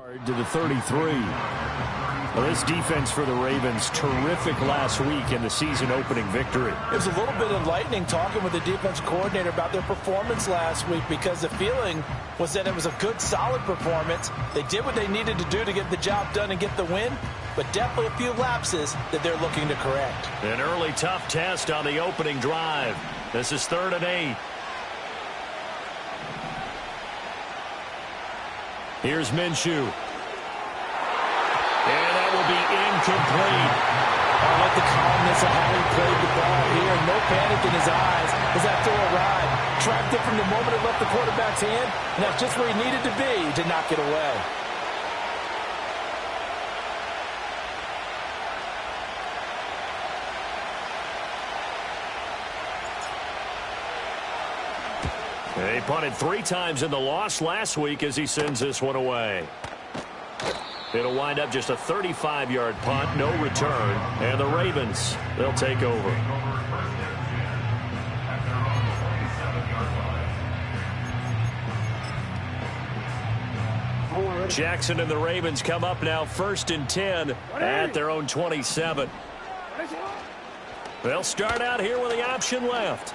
To the 33. Well, this defense for the Ravens, terrific last week in the season opening victory. It was a little bit enlightening talking with the defense coordinator about their performance last week, because the feeling was that it was a good, solid performance. They did what they needed to do to get the job done and get the win, but definitely a few lapses that they're looking to correct. An early tough test on the opening drive. This is 3rd and 8. Here's Minshew. And that will be incomplete. I like the calmness of how he played the ball here. No panic in his eyes as that throw arrived. Tracked it from the moment it left the quarterback's hand, and that's just where he needed to be to knock it away. He punted 3 times in the loss last week as he sends this one away. It'll wind up just a 35-yard punt, no return, and the Ravens, they'll take over. Jackson and the Ravens come up now 1st and 10 at their own 27. They'll start out here with the option left.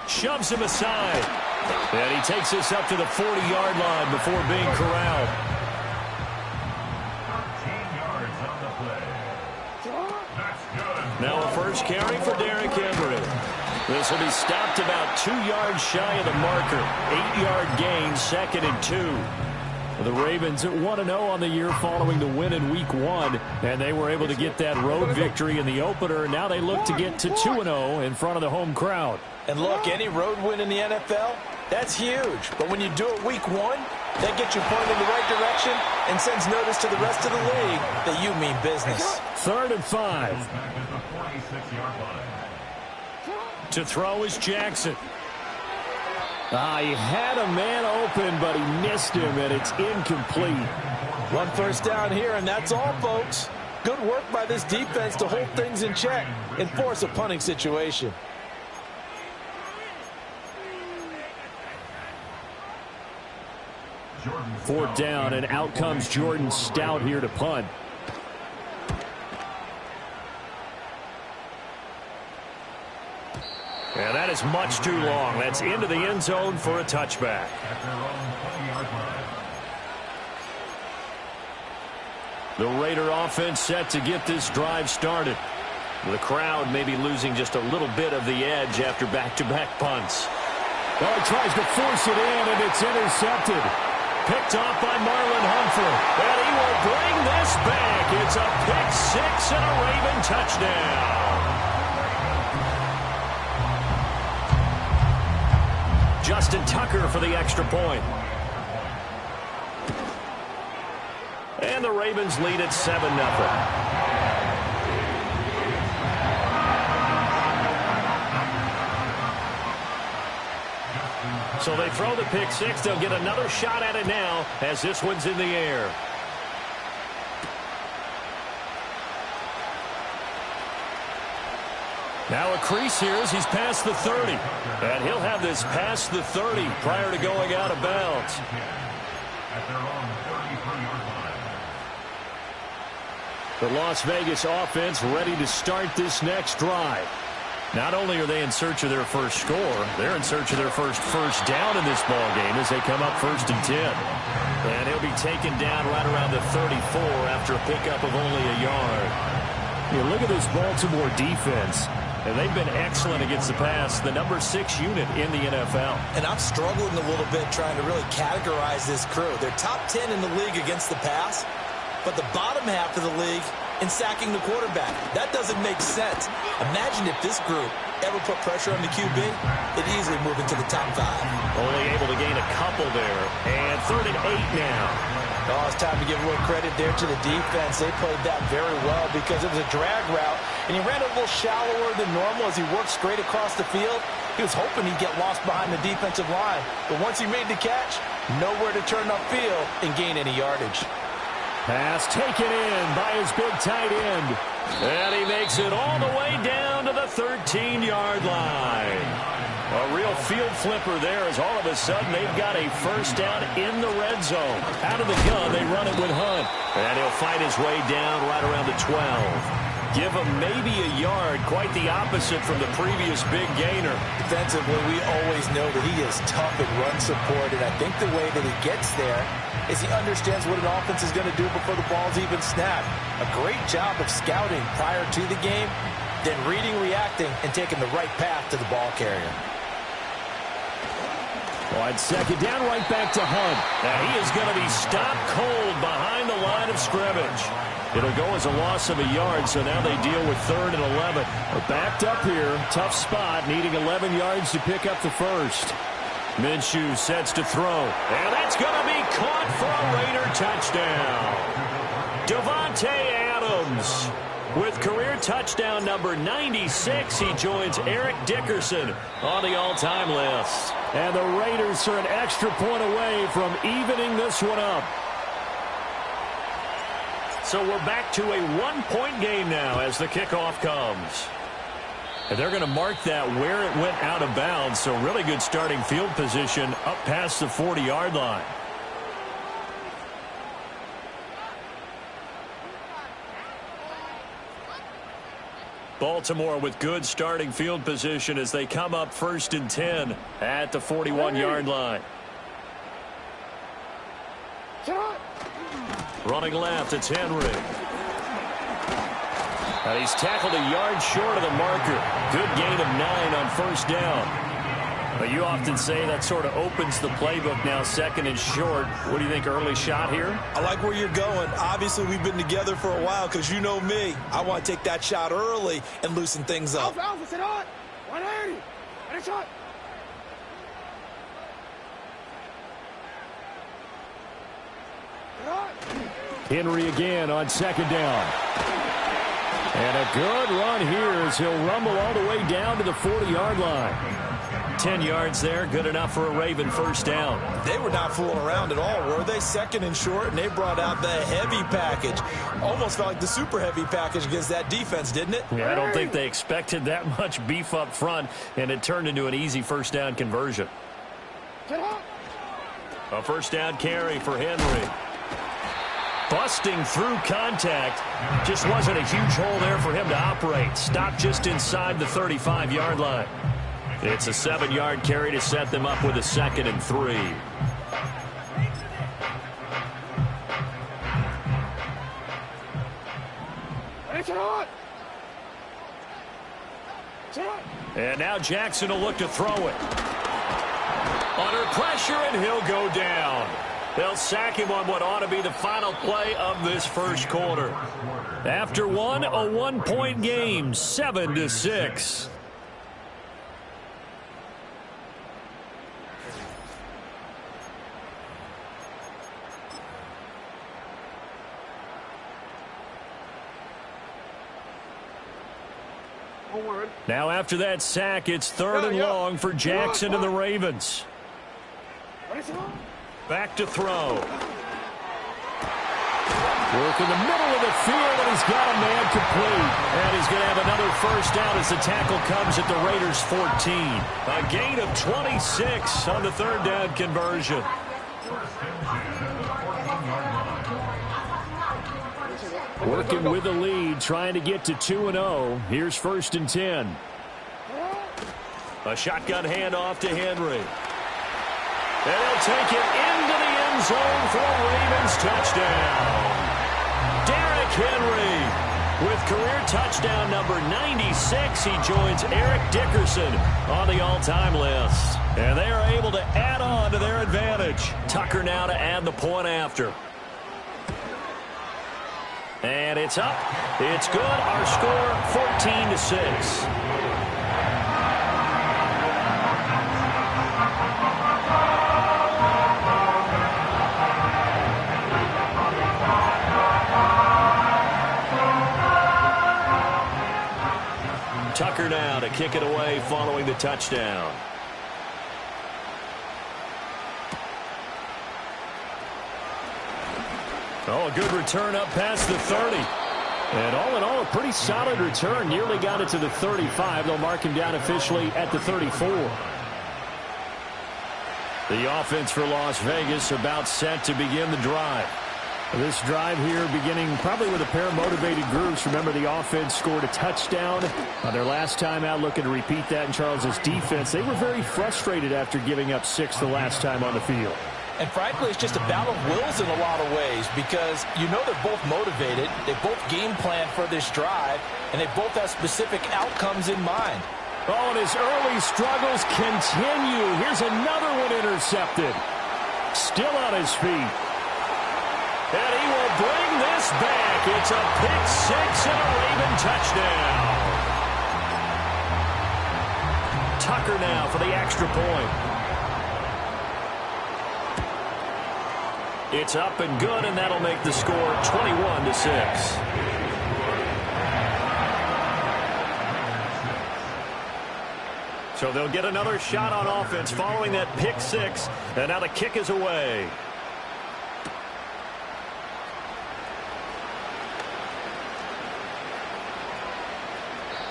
Shoves him aside. And he takes this up to the 40-yard line before being corralled. Now a first carry for Derrick Henry. This will be stopped about 2 yards shy of the marker. 8-yard gain, 2nd and 2. The Ravens 1-0 on the year following the win in Week 1, and they were able to get that road victory in the opener. Now they look to get to 2-0 in front of the home crowd. And look, any road win in the NFL, that's huge. But when you do it Week 1, that gets you pointed in the right direction and sends notice to the rest of the league that you mean business. 3rd and 5. To throw is Jackson. He had a man open, but he missed him, and it's incomplete. 1 first down here, and that's all, folks. Good work by this defense to hold things in check and force a punting situation. Fourth down, and out comes Jordan Stout here to punt. And that is much too long. That's into the end zone for a touchback. The Raider offense set to get this drive started. The crowd may be losing just a little bit of the edge after back-to-back punts. He tries to force it in, and it's intercepted. Picked off by Marlon Humphrey. And he will bring this back. It's a pick 6 and a Raven touchdown. Justin Tucker for the extra point. And the Ravens lead at 7-0. So they throw the pick 6. They'll get another shot at it now as this one's in the air. Now a crease here as he's past the 30. And he'll have this past the 30 prior to going out of bounds. The Las Vegas offense ready to start this next drive. Not only are they in search of their first score, they're in search of their first down in this ball game as they come up 1st and 10. And he'll be taken down right around the 34 after a pickup of only a yard. Look at this Baltimore defense. And they've been excellent against the pass, the number 6 unit in the NFL. And I'm struggling a little bit trying to really categorize this crew. They're top 10 in the league against the pass, but the bottom half of the league in sacking the quarterback. That doesn't make sense. Imagine if this group ever put pressure on the QB, it'd easily move into the top 5. Only able to gain a couple there. And 3rd and 8 now. Oh, it's time to give a little credit there to the defense. They played that very well because it was a drag route, and he ran a little shallower than normal as he worked straight across the field. He was hoping he'd get lost behind the defensive line, but once he made the catch, nowhere to turn upfield and gain any yardage. Pass taken in by his big tight end. And he makes it all the way down to the 13-yard line. A real field flipper there as all of a sudden they've got a first down in the red zone. Out of the gun, they run it with Hunt. And he'll fight his way down right around the 12. Give him maybe a yard, quite the opposite from the previous big gainer. Defensively, we always know that he is tough in run support, and I think the way that he gets there is he understands what an offense is going to do before the ball's even snapped. A great job of scouting prior to the game, then reading, reacting, and taking the right path to the ball carrier. On second down, right back to Hunt. Now he is going to be stopped cold behind the line of scrimmage. It'll go as a loss of a yard, so now they deal with 3rd and 11. They're backed up here. Tough spot, needing 11 yards to pick up the first. Minshew sets to throw. And that's going to be caught for a Raider touchdown. Davante Adams with career touchdown number 96. He joins Eric Dickerson on the all-time list. And the Raiders are an extra point away from evening this one up. So we're back to a 1-point game now as the kickoff comes. And they're going to mark that where it went out of bounds. So really good starting field position up past the 40-yard line. Baltimore with good starting field position as they come up 1st and 10 at the 41-yard line. Running left, it's Henry. And he's tackled a yard short of the marker. Good gain of 9 on 1st down. But you often say that sort of opens the playbook now, 2nd and short. What do you think, early shot here? I like where you're going. Obviously, we've been together for a while because you know me. I want to take that shot early and loosen things up. Alpha, sit on. 180. And a shot. Henry again on 2nd down. And a good run here as he'll rumble all the way down to the 40-yard line. 10 yards there, good enough for a Raven 1st down. They were not fooling around at all, were they? 2nd and short, and they brought out the heavy package. Almost felt like the super heavy package against that defense, didn't it? Yeah, I don't think they expected that much beef up front, and it turned into an easy 1st down conversion. A 1st down carry for Henry. Busting through contact. Just wasn't a huge hole there for him to operate. Stopped just inside the 35-yard line. It's a 7-yard carry to set them up with a 2nd and 3. And now Jackson will look to throw it. Under pressure, and he'll go down. They'll sack him on what ought to be the final play of this 1st quarter. After one, a 1-point game, 7-6. Now after that sack, it's 3rd and long for Jackson and the Ravens. Back to throw. Work in the middle of the field, and he's got a man complete. And he's going to have another 1st down as the tackle comes at the Raiders' 14. A gain of 26 on the 3rd down conversion. Working with the lead, trying to get to 2-0. Here's 1st and 10. A shotgun handoff to Henry. And he'll take it into the end zone for a Ravens touchdown. Derrick Henry with career touchdown number 96. He joins Eric Dickerson on the all-time list. And they are able to add on to their advantage. Tucker now to add the point after. And it's up. It's good. Our score, 14-6. Tucker now to kick it away following the touchdown. Oh, a good return up past the 30. And all in all, a pretty solid return. Nearly got it to the 35. They'll mark him down officially at the 34. The offense for Las Vegas about set to begin the drive. This drive here beginning probably with a pair of motivated groups. Remember, the offense scored a touchdown on their last time out, looking to repeat that in Charles's defense. They were very frustrated after giving up 6 the last time on the field. And frankly, it's just a battle of wills in a lot of ways because you know they're both motivated. They both game plan for this drive, and they both have specific outcomes in mind. Oh, and his early struggles continue. Here's another one intercepted. Still on his feet. And he will bring this back. It's a pick-6 and a Raven touchdown. Tucker now for the extra point. It's up and good, and that'll make the score 21-6. So they'll get another shot on offense following that pick-6, and now the kick is away.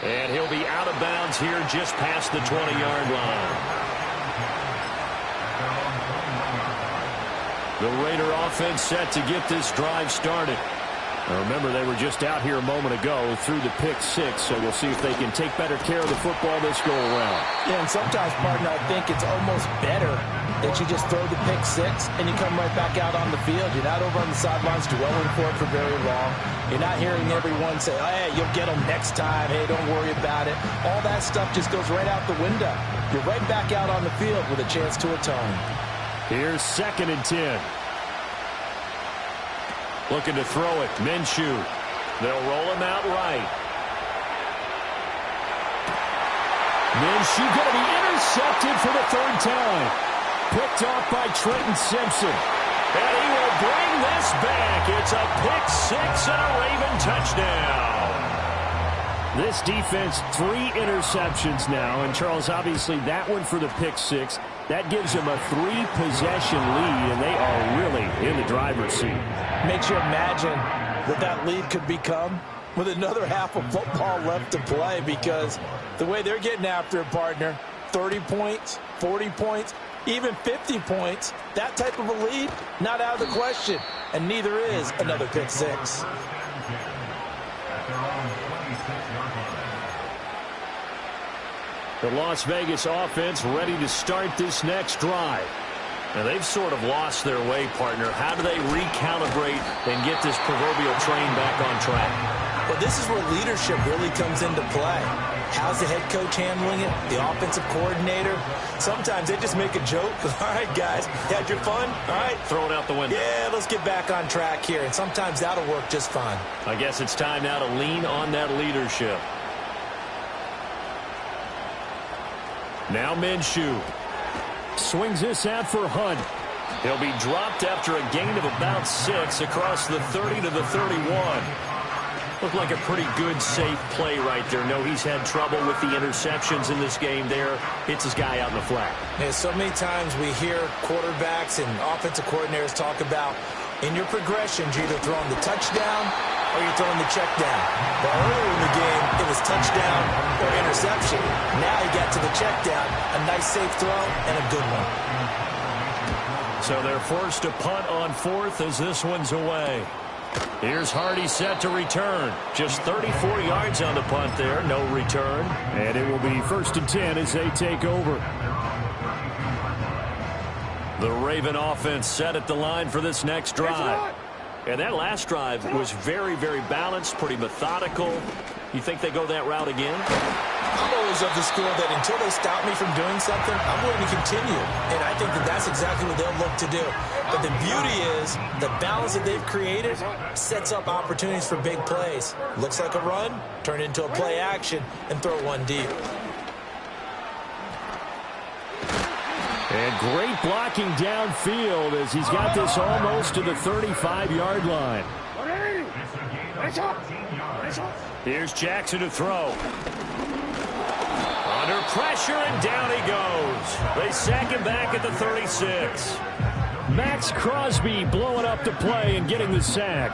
And he'll be out of bounds here just past the 20-yard line. The Raider offense set to get this drive started. Now remember, they were just out here a moment ago through the pick-6, so we'll see if they can take better care of the football this go-around. Yeah, and sometimes, partner, I think it's almost better that you just throw the pick-6 and you come right back out on the field. You're not over on the sidelines dwelling for it for very long. You're not hearing everyone say, oh, hey, you'll get them next time. Hey, don't worry about it. All that stuff just goes right out the window. You're right back out on the field with a chance to atone. Here's 2nd and 10. Looking to throw it. Minshew. They'll roll him out right. Minshew going to be intercepted for the 3rd time. Picked off by Trenton Simpson. And he will bring this back. It's a pick-6 and a Raven touchdown. This defense, 3 interceptions now. And, Charles, obviously that one for the pick-6. That gives them a 3-possession lead, and they are really in the driver's seat. Makes you imagine what that lead could become with another half of football left to play, because the way they're getting after it, partner, 30 points, 40 points, even 50 points, that type of a lead, not out of the question, and neither is another pick-6. The Las Vegas offense ready to start this next drive. Now, they've sort of lost their way, partner. How do they recalibrate and get this proverbial train back on track? Well, this is where leadership really comes into play. How's the head coach handling it? The offensive coordinator? Sometimes they just make a joke. All right, guys, had your fun? All right. Throw it out the window. Yeah, let's get back on track here. And sometimes that'll work just fine. I guess it's time now to lean on that leadership. Now Minshew swings this out for Hunt. He'll be dropped after a gain of about 6 across the 30 to the 31. Looked like a pretty good, safe play right there. No, he's had trouble with the interceptions in this game there. Hits his guy out in the flat. Yeah, so many times we hear quarterbacks and offensive coordinators talk about in your progressions, you're either throwing the touchdown or you're throwing the check down. But earlier in the game, it was touchdown or interception. Now he got to the check down. A nice safe throw and a good one. So they're forced to punt on 4th as this one's away. Here's Hardy set to return. Just 34 yards on the punt there. No return. And it will be 1st and 10 as they take over. The Raven offense set at the line for this next drive. And that last drive was very, very balanced, pretty methodical. You think they go that route again? I'm always of the school that until they stop me from doing something, I'm going to continue. And I think that that's exactly what they'll look to do. But the beauty is the balance that they've created sets up opportunities for big plays. Looks like a run, turn it into a play action, and throw one deep. And great blocking downfield as he's got this almost to the 35-yard line. Here's Jackson to throw. Under pressure, and down he goes. They sack him back at the 36. Max Crosby blowing up the play and getting the sack.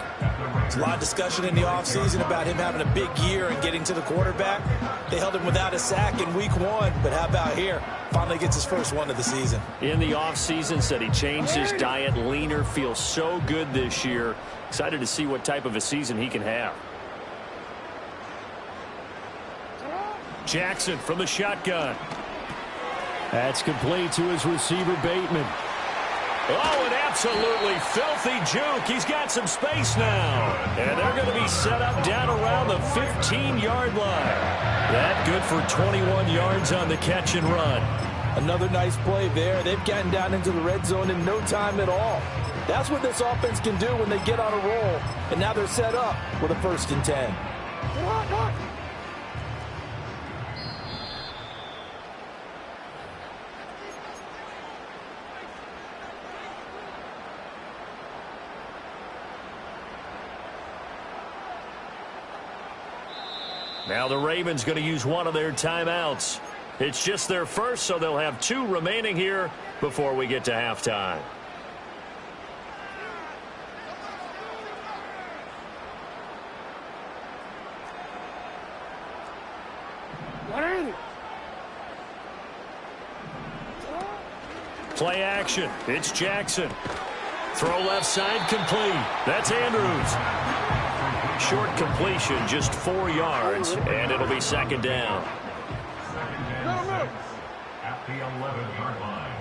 There's a lot of discussion in the offseason about him having a big year and getting to the quarterback. They held him without a sack in week 1, but how about here? Finally gets his first one of the season. In the offseason, said he changed his diet, leaner, feels so good this year. Excited to see what type of a season he can have. Jackson from the shotgun. That's complete to his receiver, Bateman. Oh, an absolutely filthy juke. He's got some space now. And they're going to be set up down around the 15-yard line. That good for 21 yards on the catch and run. Another nice play there. They've gotten down into the red zone in no time at all. That's what this offense can do when they get on a roll. And now they're set up with a 1st and 10. Now the Ravens going to use one of their timeouts. It's just their first, so they'll have 2 remaining here before we get to halftime. Play action. It's Jackson. Throw left side complete. That's Andrews. Short completion, just 4 yards, and it'll be 2nd down. At the 11-yard line.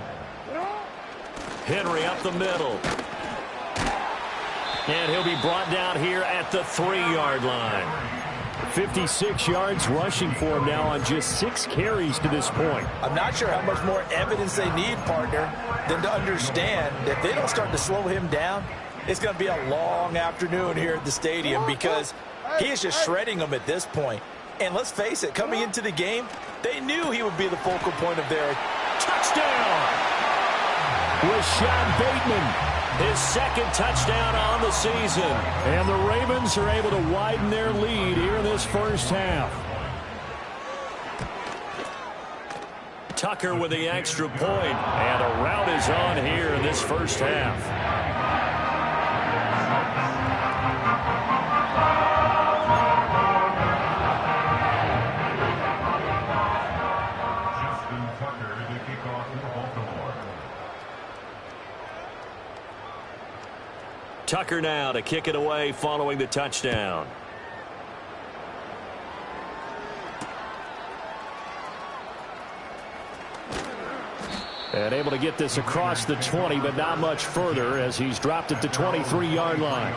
Henry up the middle. And he'll be brought down here at the 3-yard line. 56 yards rushing for him now on just 6 carries to this point. I'm not sure how much more evidence they need, partner, than to understand that if they don't start to slow him down, it's going to be a long afternoon here at the stadium because he is just shredding them at this point. And let's face it, coming into the game, they knew he would be the focal point of their touchdown. Rashad Bateman, his 2nd touchdown on the season. And the Ravens are able to widen their lead here in this first half. Tucker with the extra point, and a rout is on here in this first half. Tucker now to kick it away following the touchdown. And able to get this across the 20, but not much further as he's dropped it to 23-yard line.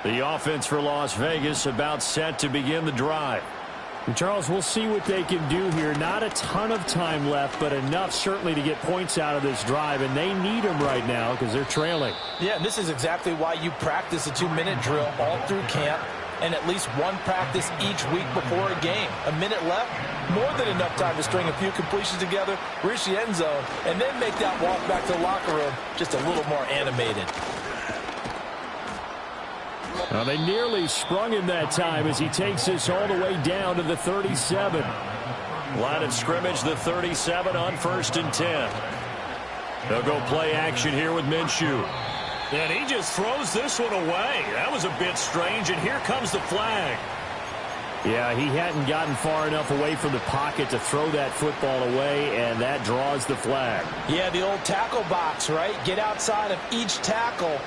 The offense for Las Vegas about set to begin the drive. And Charles, we'll see what they can do here. Not a ton of time left, but enough certainly to get points out of this drive, and they need them right now because they're trailing. Yeah, and this is exactly why you practice a 2-minute drill all through camp and at least one practice each week before a game. A minute left, more than enough time to string a few completions together, reach the end zone, and then make that walk back to the locker room just a little more animated. Well, they nearly sprung him that time as he takes this all the way down to the 37. Line of scrimmage, the 37 on 1st and 10. They'll go play action here with Minshew. And he just throws this one away. That was a bit strange, and here comes the flag. Yeah, he hadn't gotten far enough away from the pocket to throw that football away, and that draws the flag. Yeah, the old tackle box, right? Get outside of each tackle,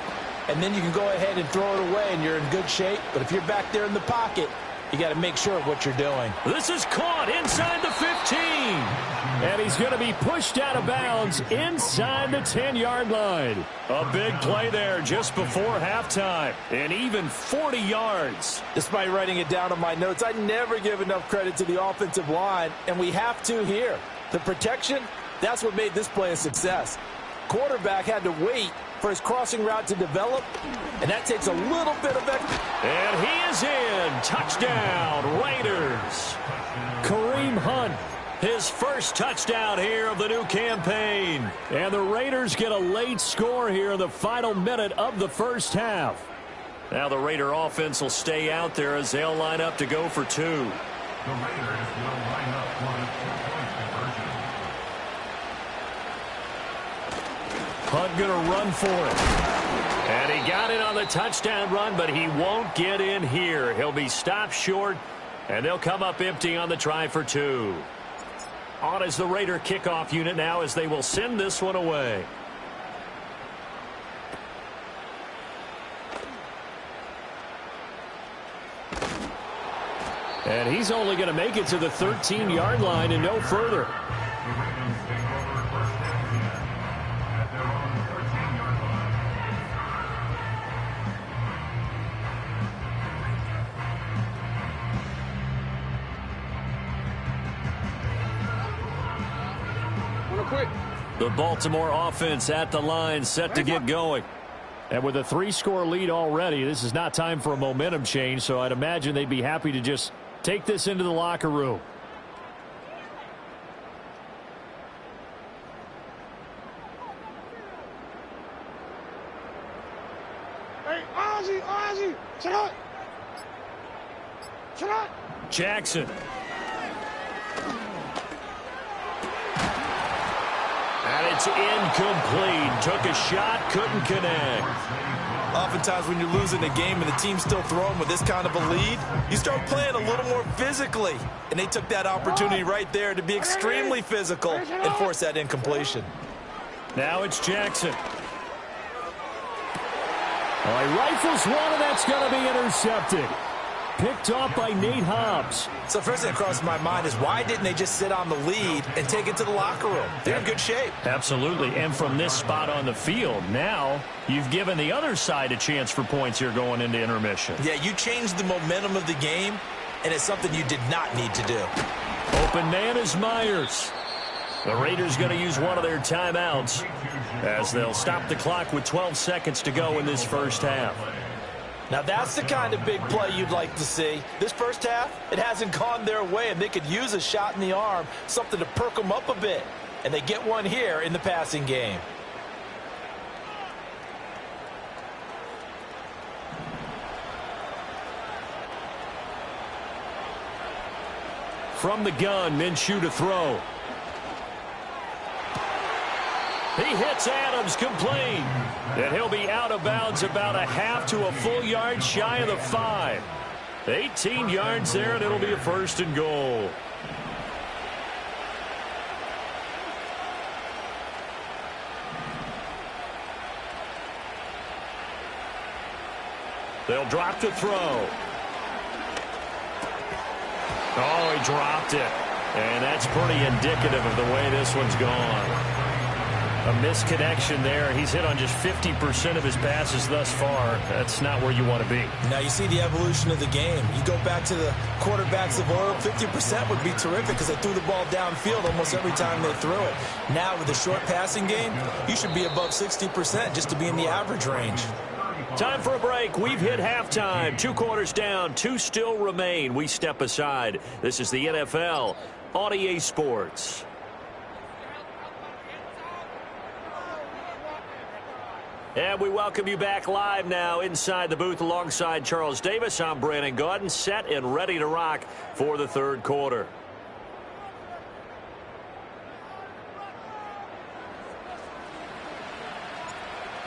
and then you can go ahead and throw it away, and you're in good shape. But if you're back there in the pocket, you got to make sure of what you're doing. This is caught inside the 15. And he's going to be pushed out of bounds inside the 10-yard line. A big play there just before halftime. And even 40 yards. Despite writing it down on my notes, I never give enough credit to the offensive line, and we have to here. The protection, that's what made this play a success. Quarterback had to wait for his crossing route to develop, and that takes a little bit of effort. And he is in. Touchdown, Raiders. Kareem Hunt, his first touchdown here of the new campaign. And the Raiders get a late score here in the final minute of the first half. Now the Raider offense will stay out there as they'll line up to go for 2. The Raiders will line up for the 2-point conversion. Hunt going to run for it. And he got it on the touchdown run, but he won't get in here. He'll be stopped short, and they'll come up empty on the try for 2. On is the Raider kickoff unit now as they will send this one away. And he's only going to make it to the 13-yard line and no further. The Ravens take over first and 10 at their own 13-yard line. Wanna quit? The Baltimore offense at the line, set to get going. And with a 3-score lead already, this is not time for a momentum change, so I'd imagine they'd be happy to just take this into the locker room. Hey, Ozzy, shut up! Shut up! Jackson. And it's incomplete. Took a shot, couldn't connect. Oftentimes when you're losing a game and the team's still throwing with this kind of a lead, you start playing a little more physically. And they took that opportunity right there to be extremely physical and force that incompletion. Now it's Jackson. Oh, he rifles one, and that's going to be intercepted. Picked off by Nate Hobbs. So first thing that crosses my mind is why didn't they just sit on the lead and take it to the locker room? They're in good shape. Absolutely. And from this spot on the field, now you've given the other side a chance for points here going into intermission. Yeah, you changed the momentum of the game, and it's something you did not need to do. Open man is Myers. The Raiders going to use one of their timeouts as they'll stop the clock with 12 seconds to go in this first half. Now that's the kind of big play you'd like to see. This first half, it hasn't gone their way, and they could use a shot in the arm, something to perk them up a bit. And they get one here in the passing game. From the gun, Minshew to throw. He hits Adams, complete. And he'll be out of bounds about a half to a full yard shy of the 5. 18 yards there, and it'll be a 1st and goal. They'll drop to throw. Oh, he dropped it. And that's pretty indicative of the way this one's gone. A misconnection there. He's hit on just 50% of his passes thus far. That's not where you want to be. Now you see the evolution of the game. You go back to the quarterbacks of old, 50% would be terrific because they threw the ball downfield almost every time they threw it. Now with the short passing game, you should be above 60% just to be in the average range. Time for a break. We've hit halftime. 2 quarters down. 2 still remain. We step aside. This is the NFL on EA Sports. And we welcome you back live now inside the booth alongside Charles Davis. I'm Brandon Gaudin, set and ready to rock for the 3rd quarter.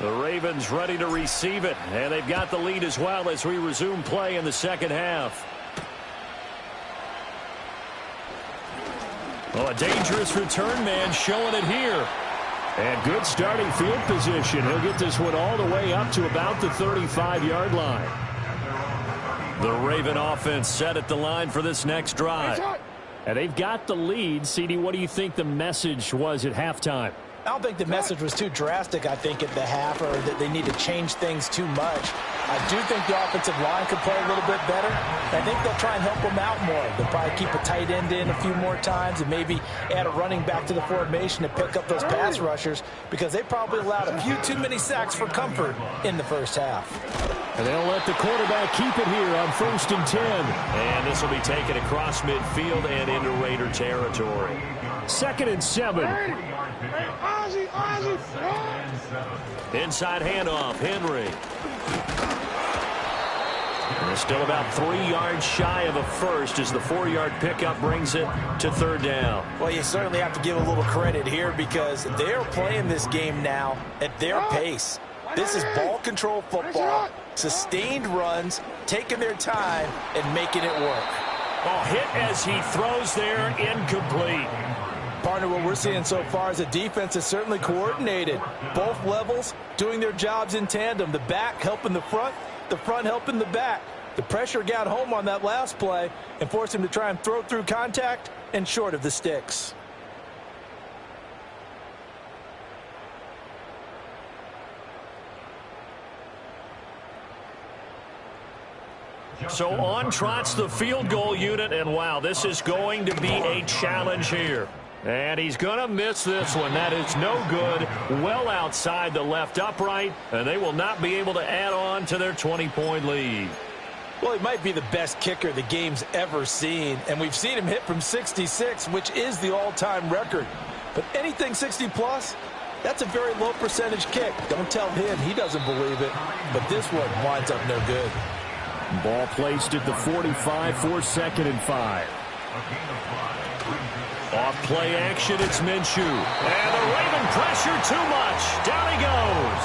The Ravens ready to receive it, and they've got the lead as well as we resume play in the 2nd half. Well, a dangerous return man showing it here. And good starting field position. He'll get this one all the way up to about the 35-yard line. The Raven offense set at the line for this next drive. And they've got the lead. CD, what do you think the message was at halftime? I don't think the message was too drastic, I think, at the half, or that they need to change things too much. I do think the offensive line could play a little bit better. I think they'll try and help them out more. They'll probably keep a tight end in a few more times and maybe add a running back to the formation to pick up those pass rushers because they probably allowed a few too many sacks for comfort in the first half. And they'll let the quarterback keep it here on 1st and 10. And this will be taken across midfield and into Raider territory. 2nd and 7. Hey, Ozzy, Inside handoff, Henry. And they're still about 3 yards shy of a first as the 4-yard pickup brings it to 3rd down. Well, you certainly have to give a little credit here because they're playing this game now at their pace. This is ball control football, sustained runs, taking their time and making it work. Oh, hit as he throws there, incomplete. Partner, what we're seeing so far is the defense is certainly coordinated. Both levels doing their jobs in tandem. The back helping the front helping the back. The pressure got home on that last play and forced him to try and throw through contact and short of the sticks. So on trots the field goal unit, and wow, this is going to be a challenge here. And he's going to miss this one. That is no good. Well outside the left upright, and they will not be able to add on to their 20-point lead. Well, he might be the best kicker the game's ever seen, and we've seen him hit from 66, which is the all-time record. But anything 60-plus, that's a very low percentage kick. Don't tell him he doesn't believe it, but this one winds up no good. Ball placed at the 45 for 2nd and 5. Off play action, it's Minshew. And the Raven pressure too much. Down he goes.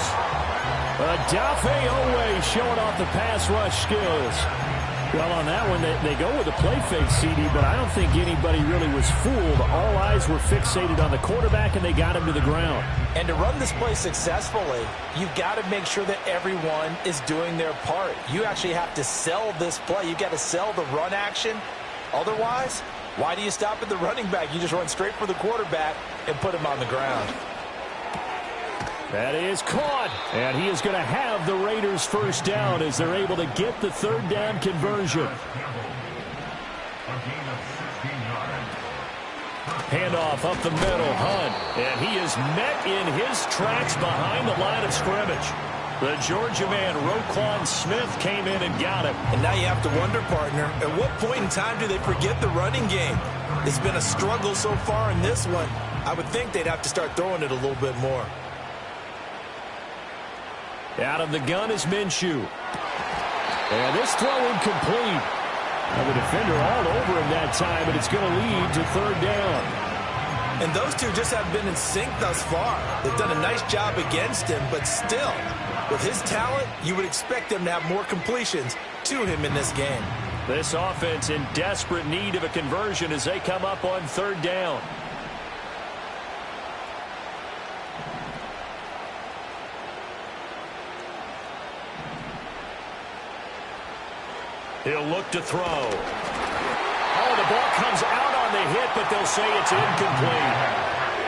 Odafe Owe showing off the pass rush skills. Well, on that one, they go with a play fake, CD, but I don't think anybody really was fooled. All eyes were fixated on the quarterback, and they got him to the ground. And to run this play successfully, you've got to make sure that everyone is doing their part. You actually have to sell this play. You've got to sell the run action. Otherwise, why do you stop at the running back? You just run straight for the quarterback and put him on the ground. That is caught, and he is going to have the Raiders first down as they're able to get the 3rd down conversion. Handoff up the middle, Hunt, and he is met in his tracks behind the line of scrimmage. The Georgia man, Roquan Smith, came in and got him. And now you have to wonder, partner, at what point in time do they forget the running game? It's been a struggle so far in this one. I would think they'd have to start throwing it a little bit more. Out of the gun is Minshew. And this throw incomplete. And the defender all over him that time, but it's going to lead to 3rd down. And those two just haven't been in sync thus far. They've done a nice job against him, but still, with his talent, you would expect them to have more completions to him in this game. This offense in desperate need of a conversion as they come up on 3rd down. He'll look to throw. Oh, the ball comes out on the hit, but they'll say it's incomplete.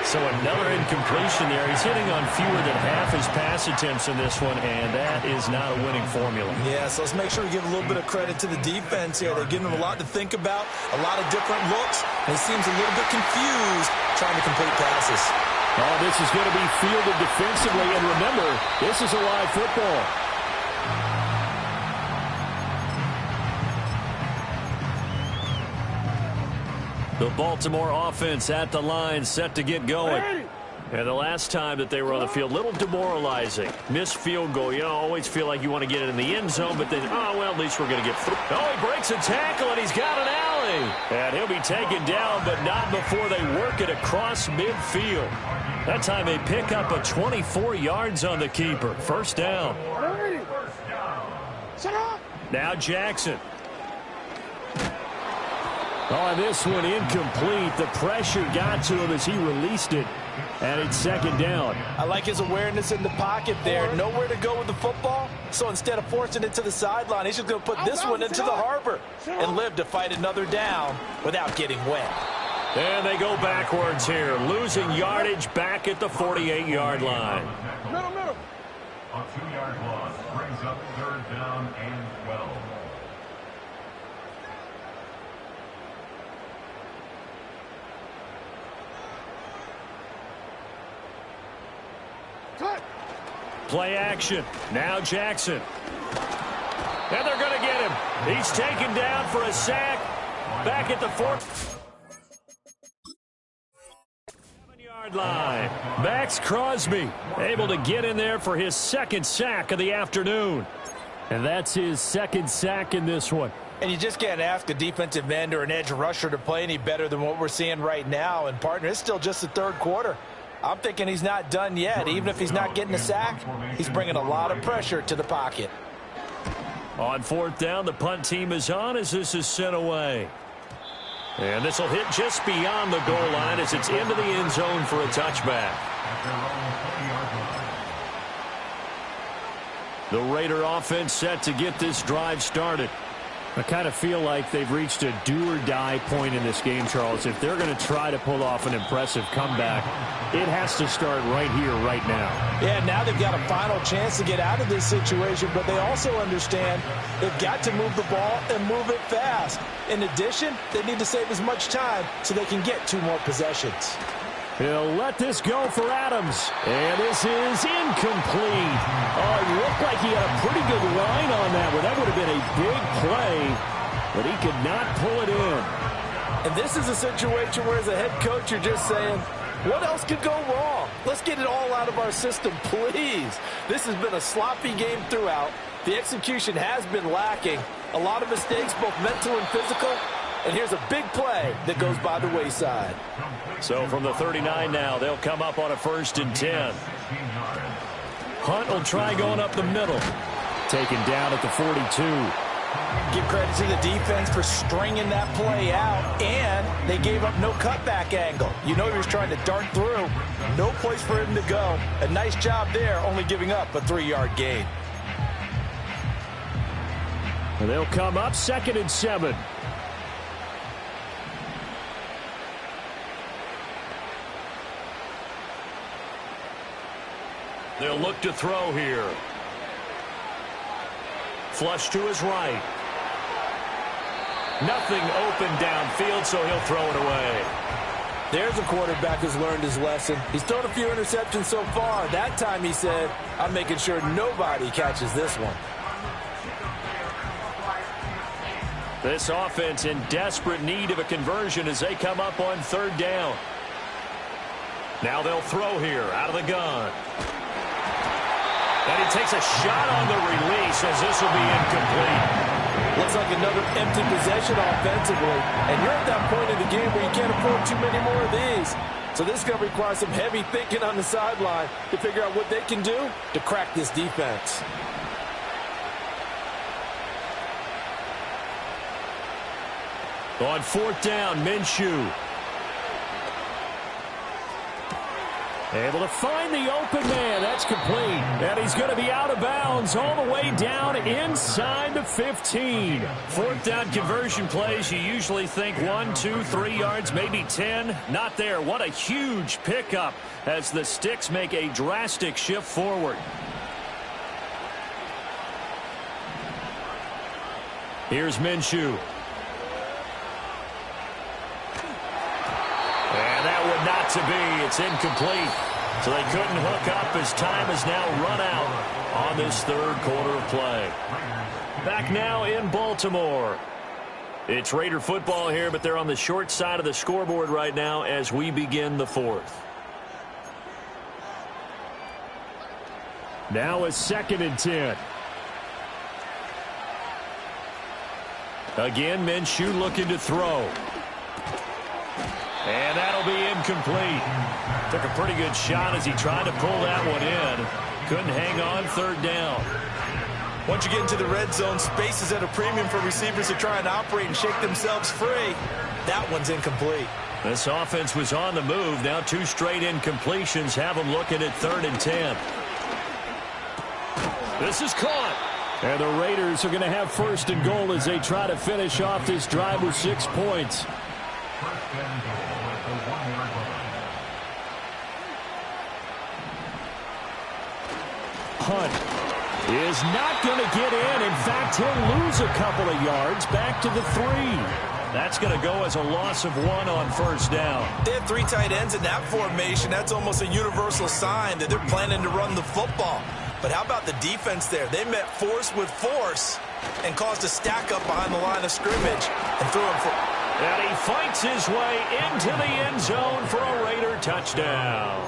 So another incompletion there. He's hitting on fewer than half his pass attempts in this one, and that is not a winning formula. Yeah, so let's make sure we give a little bit of credit to the defense here. They're giving him a lot to think about, a lot of different looks, and he seems a little bit confused trying to complete passes. Oh, this is going to be fielded defensively, and remember, this is a live football. The Baltimore offense at the line, set to get going. And the last time that they were on the field, little demoralizing. Missed field goal. You always feel like you want to get it in the end zone, but then, oh, well, at least we're going to get through. Oh, he breaks a tackle, and he's got an alley. And he'll be taken down, but not before they work it across midfield. That time they pick up a 24 yards on the keeper. First down. Now Jackson. Oh, this one incomplete. The pressure got to him as he released it, and it's 2nd down. I like his awareness in the pocket there. Nowhere to go with the football, so instead of forcing it to the sideline, he's just going to put this one into the harbor and live to fight another down without getting wet. And they go backwards here, losing yardage back at the 48-yard line. Middle. A 2-yard loss brings up 3rd down and 12. Play action. Now Jackson. And they're going to get him. He's taken down for a sack. Back at the 7-yard line. Max Crosby able to get in there for his 2nd sack of the afternoon. And that's his second sack in this one. And you just can't ask a defensive end or an edge rusher to play any better than what we're seeing right now. And, partner, it's still just the third quarter. I'm thinking he's not done yet. Even if he's not getting a sack, he's bringing a lot of pressure to the pocket. On fourth down, the punt team is on as this is sent away. And this will hit just beyond the goal line as it's into the end zone for a touchback. The Raider offense set to get this drive started. I kind of feel like they've reached a do-or-die point in this game, Charles. If they're going to try to pull off an impressive comeback, it has to start right here, right now. Yeah, now they've got a final chance to get out of this situation, but they also understand they've got to move the ball and move it fast. In addition, they need to save as much time so they can get 2 more possessions. He'll let this go for Adams. And this is incomplete. Oh, it looked like he had a pretty good line on that one. That would have been a big play, but he could not pull it in. And this is a situation where as a head coach, you're just saying, what else could go wrong? Let's get it all out of our system, please. This has been a sloppy game throughout. The execution has been lacking. A lot of mistakes, both mental and physical. And here's a big play that goes by the wayside. So from the 39 now, they'll come up on a 1st and 10. Hunt will try going up the middle. Taken down at the 42. Give credit to the defense for stringing that play out, and they gave up no cutback angle. You know he was trying to dart through. No place for him to go. A nice job there, only giving up a 3-yard gain. And they'll come up 2nd and 7. They'll look to throw here. Flush to his right. Nothing open downfield, so he'll throw it away. There's a quarterback who's learned his lesson. He's thrown a few interceptions so far. That time he said, I'm making sure nobody catches this one. This offense in desperate need of a conversion as they come up on 3rd down. Now they'll throw here out of the gun. And he takes a shot on the release as this will be incomplete. Looks like another empty possession offensively. And you're at that point in the game where you can't afford too many more of these. So this is going to require some heavy thinking on the sideline to figure out what they can do to crack this defense. On 4th down, Minshew. Able to find the open man. That's complete. And he's going to be out of bounds all the way down inside the 15. 4th down conversion plays, you usually think 1, 2, 3 yards, maybe 10. Not there. What a huge pickup as the Sticks make a drastic shift forward. Here's Minshew. And that would not to be. It's incomplete. So they couldn't hook up as time has now run out on this 3rd quarter of play. Back now in Baltimore. It's Raider football here, but they're on the short side of the scoreboard right now as we begin the 4th. Now it's 2nd and 10. Again, Minshew looking to throw. And that'll be incomplete. Took a pretty good shot as he tried to pull that one in. Couldn't hang on 3rd down. Once you get into the red zone, space is at a premium for receivers to try and operate and shake themselves free. That one's incomplete. This offense was on the move. Now 2 straight incompletions have them looking at 3rd and 10. This is caught. And the Raiders are going to have 1st and goal as they try to finish off this drive with 6 points. Hunt is not going to get in. In fact, he'll lose a couple of yards back to the 3. That's going to go as a loss of 1 on 1st down. They have 3 tight ends in that formation. That's almost a universal sign that they're planning to run the football. But how about the defense there? They met force with force and caused a stack up behind the line of scrimmage and threw him for... And he fights his way into the end zone for a Raider touchdown.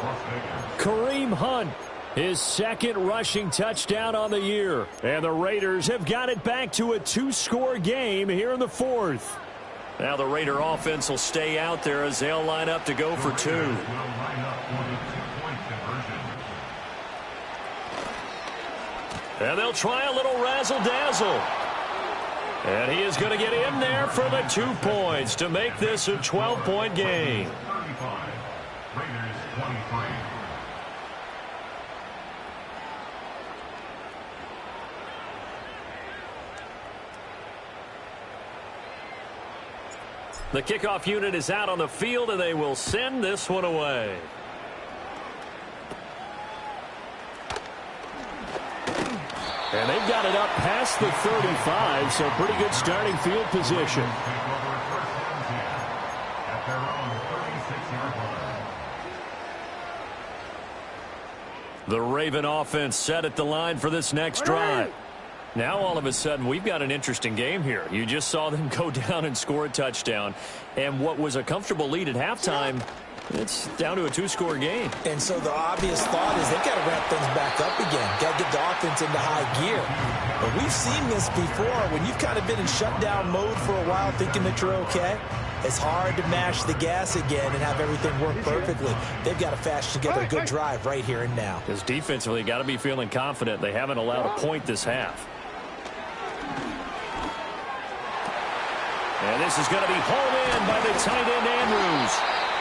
Kareem Hunt His second rushing touchdown on the year. And the Raiders have got it back to a 2-score game here in the fourth. Now the Raider offense will stay out there as they'll line up to go for 2. And they'll try a little razzle-dazzle. And he is going to get in there for the 2 points to make this a 12-point game. 35, Raiders 23. The kickoff unit is out on the field, and they will send this one away. And they've got it up past the 35, so pretty good starting field position. The Raven offense set at the line for this next drive. Now all of a sudden we've got an interesting game here. You just saw them go down and score a touchdown. And what was a comfortable lead at halftime, it's down to a 2-score game. And so the obvious thought is they've got to ramp things back up again. Got to get the offense into high gear. But we've seen this before. When you've kind of been in shutdown mode for a while thinking that you're okay, it's hard to mash the gas again and have everything work perfectly. They've got to fashion together a good drive right here and now. Because defensively, got to be feeling confident. They haven't allowed a point this half. And this is going to be hauled in by the tight end, Andrews.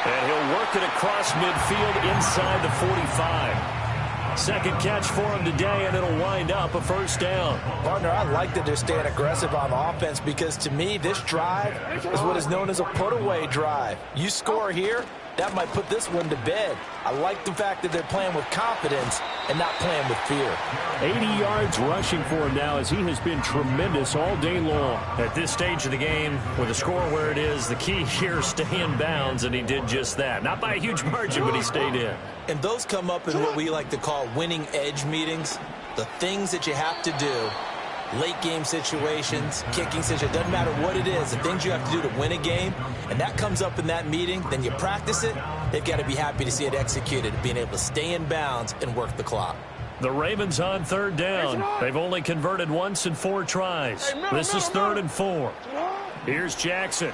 And he'll work it across midfield inside the 45. Second catch for him today, and it'll wind up a first down. Partner, I like that they're staying aggressive on the offense because, to me, this drive is what is known as a put-away drive. You score here, that might put this one to bed. I like the fact that they're playing with confidence and not playing with fear. 80 yards rushing for him now as he has been tremendous all day long. At this stage of the game, with the score where it is, the key here is stay in bounds, and he did just that. Not by a huge margin, but he stayed in. And those come up in what we like to call winning edge meetings. The things that you have to do. Late game situations, kicking situations, doesn't matter what it is, the things you have to do to win a game, and that comes up in that meeting, then you practice it, they've got to be happy to see it executed, being able to stay in bounds and work the clock. The Ravens on third down. They've only converted once in 4 tries. This is 3rd and 4. Here's Jackson.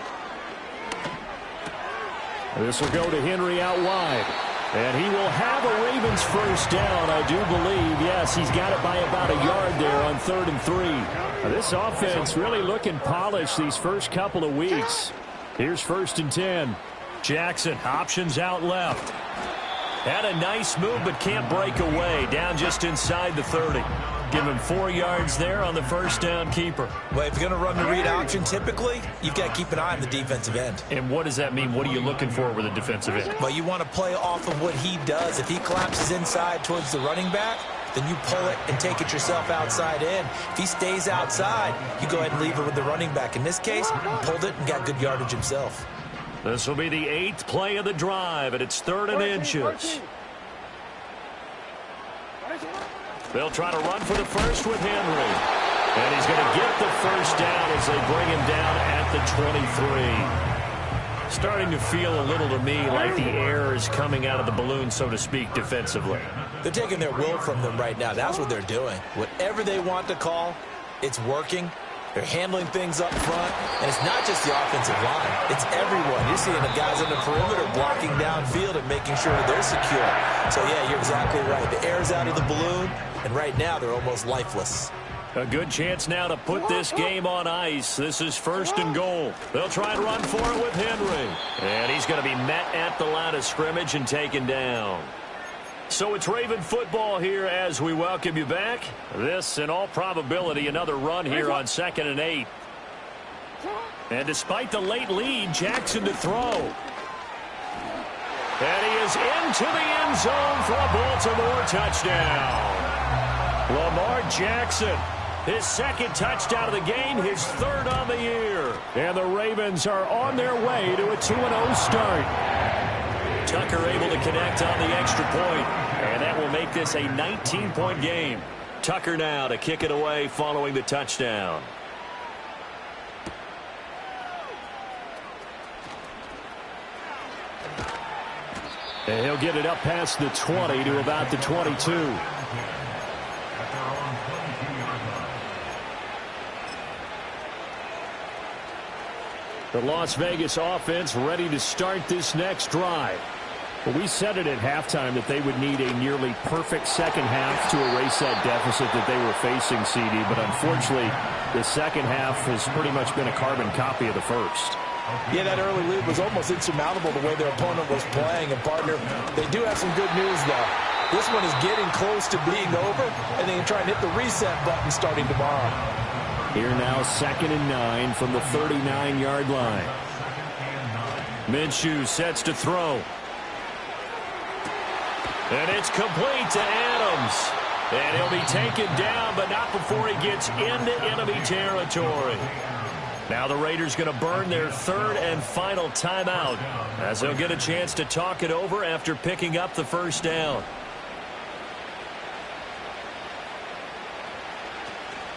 This will go to Henry out wide. And he will have a Ravens first down, I do believe. Yes, he's got it by about a yard there on 3rd and 3. Now, this offense really looking polished these first couple of weeks. Here's 1st and 10. Jackson, options out left. Had a nice move, but can't break away. Down just inside the 30. Give him 4 yards there on the first down keeper. Well, if you're going to run the read option, typically, you've got to keep an eye on the defensive end. And what does that mean? What are you looking for with a defensive end? Well, you want to play off of what he does. If he collapses inside towards the running back, then you pull it and take it yourself outside in. If he stays outside, you go ahead and leave it with the running back. In this case, he pulled it and got good yardage himself. This will be the 8th play of the drive, and it's 3rd and inches. They'll try to run for the first with Henry. And he's going to get the first down as they bring him down at the 23. Starting to feel a little to me like the air is coming out of the balloon, so to speak, defensively. They're taking their will from them right now. That's what they're doing. Whatever they want to call, it's working. They're handling things up front, and it's not just the offensive line. It's everyone. You're seeing the guys on the perimeter blocking downfield and making sure that they're secure. So, yeah, you're exactly right. The air's out of the balloon, and right now they're almost lifeless. A good chance now to put this game on ice. This is 1st and goal. They'll try and run for it with Henry. And he's going to be met at the line of scrimmage and taken down. So it's Raven football here as we welcome you back. This, in all probability, another run here on 2nd and 8. And despite the late lead, Jackson to throw. And he is into the end zone for a Baltimore touchdown. Lamar Jackson, his 2nd touchdown of the game, his 3rd on the year. And the Ravens are on their way to a 2-0 start. Tucker able to connect on the extra point, and that will make this a 19-point game. Tucker now to kick it away following the touchdown. And he'll get it up past the 20 to about the 22. The Las Vegas offense ready to start this next drive. Well, we said it at halftime that they would need a nearly perfect second half to erase that deficit that they were facing, CD. But unfortunately, the second half has pretty much been a carbon copy of the first. Yeah, that early lead was almost insurmountable the way their opponent was playing. And, partner, they do have some good news, though. This one is getting close to being over, and they can try and hit the reset button starting tomorrow. Here now, 2nd and 9 from the 39-yard line. Minshew sets to throw. And it's complete to Adams. And he'll be taken down, but not before he gets into enemy territory. Now the Raiders going to burn their 3rd and final timeout as they'll get a chance to talk it over after picking up the first down.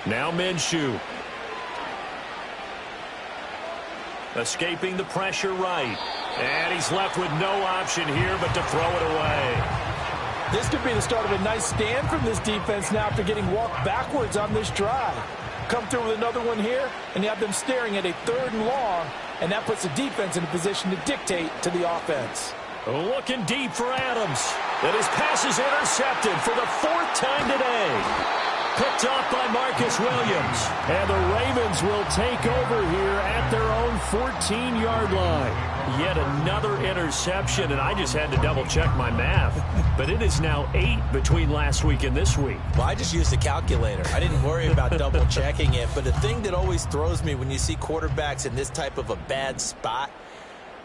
Now Minshew. Escaping the pressure right. And he's left with no option here but to throw it away. This could be the start of a nice stand from this defense now after getting walked backwards on this drive. Come through with another one here, and you have them staring at a 3rd and long, and that puts the defense in a position to dictate to the offense. Looking deep for Adams. And his pass is intercepted for the 4th time today. Picked off by Marcus Williams. And the Ravens will take over here at their own 14-yard line. Yet another interception, and I just had to double-check my math. But it is now 8 between last week and this week. Well, I just used a calculator. I didn't worry about double-checking it. But the thing that always throws me when you see quarterbacks in this type of a bad spot,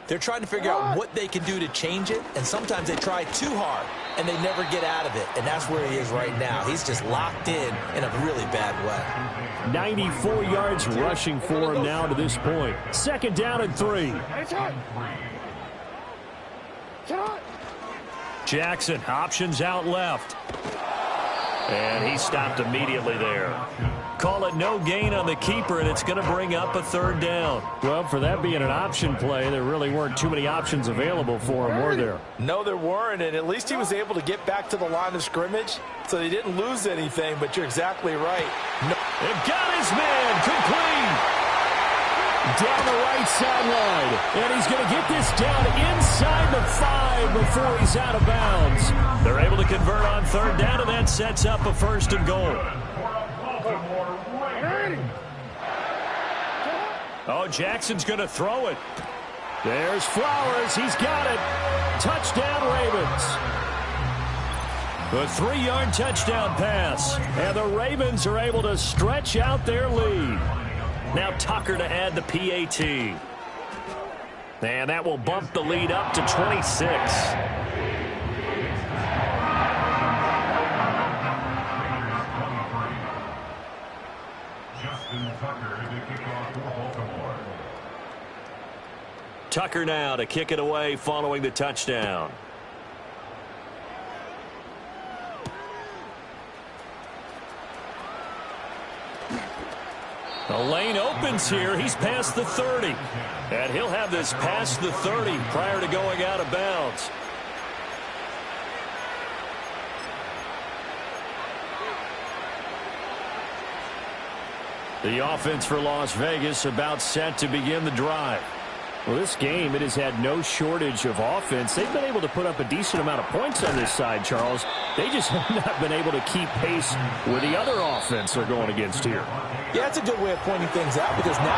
they're trying to figure out what they can do to change it, and sometimes they try too hard, and they never get out of it, and that's where he is right now. He's just locked in a really bad way. 94 yards rushing for him now to this point. 2nd down and 3. Jackson, options out left. And he stopped immediately there. Call it no gain on the keeper, and it's going to bring up a 3rd down. Well, for that being an option play, there really weren't too many options available for him, were there? No, there weren't, and at least he was able to get back to the line of scrimmage, so they didn't lose anything, but you're exactly right. No. They've got his man, complete. Down the right sideline, and he's going to get this down inside the 5 before he's out of bounds. They're able to convert on 3rd down, and that sets up a 1st and goal. Oh, Jackson's going to throw it. There's Flowers. He's got it. Touchdown, Ravens. The 3-yard touchdown pass. And the Ravens are able to stretch out their lead. Now Tucker to add the PAT. And that will bump the lead up to 26. Tucker now to kick it away following the touchdown. The lane opens here. He's past the 30. And he'll have this past the 30 prior to going out of bounds. The offense for Las Vegas about set to begin the drive. Well, this game, it has had no shortage of offense. They've been able to put up a decent amount of points on this side, Charles. They just have not been able to keep pace with the other offense they're going against here. Yeah, that's a good way of pointing things out because now